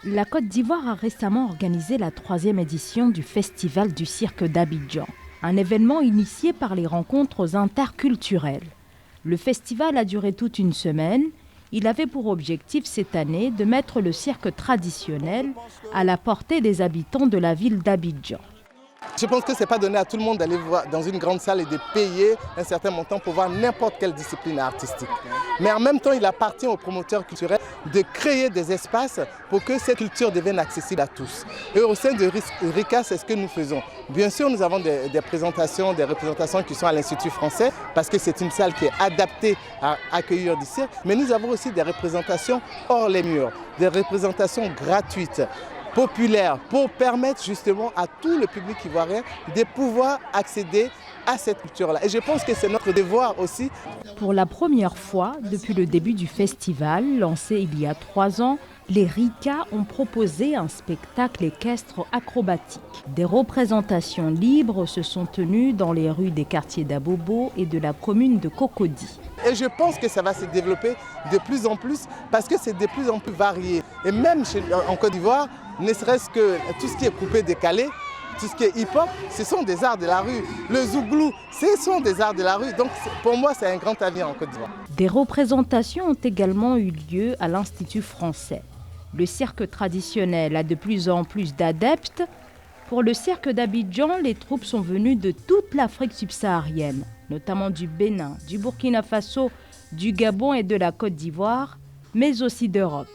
La Côte d'Ivoire a récemment organisé la 3e édition du Festival du cirque d'Abidjan, un événement initié par les rencontres interculturelles. Le festival a duré toute une semaine. Il avait pour objectif cette année de mettre le cirque traditionnel à la portée des habitants de la ville d'Abidjan. Je pense que ce n'est pas donné à tout le monde d'aller voir dans une grande salle et de payer un certain montant pour voir n'importe quelle discipline artistique. Mais en même temps, il appartient aux promoteurs culturels de créer des espaces pour que cette culture devienne accessible à tous. Et au sein de RICA, c'est ce que nous faisons. Bien sûr, nous avons des représentations qui sont à l'Institut français, parce que c'est une salle qui est adaptée à accueillir du cirque. Mais nous avons aussi des représentations hors les murs, des représentations gratuites, populaire, pour permettre justement à tout le public ivoirien de pouvoir accéder à cette culture-là. Et je pense que c'est notre devoir aussi. Pour la première fois depuis le début du festival, lancé il y a 3 ans, les RICA ont proposé un spectacle équestre acrobatique. Des représentations libres se sont tenues dans les rues des quartiers d'Abobo et de la commune de Cocody. Et je pense que ça va se développer de plus en plus parce que c'est de plus en plus varié. Et même en Côte d'Ivoire, ne serait-ce que tout ce qui est coupé-décalé, tout ce qui est hip-hop, ce sont des arts de la rue. Le zouglou, ce sont des arts de la rue. Donc pour moi, c'est un grand avenir en Côte d'Ivoire. Des représentations ont également eu lieu à l'Institut français. Le cirque traditionnel a de plus en plus d'adeptes. Pour le cirque d'Abidjan, les troupes sont venues de toute l'Afrique subsaharienne, notamment du Bénin, du Burkina Faso, du Gabon et de la Côte d'Ivoire, mais aussi d'Europe.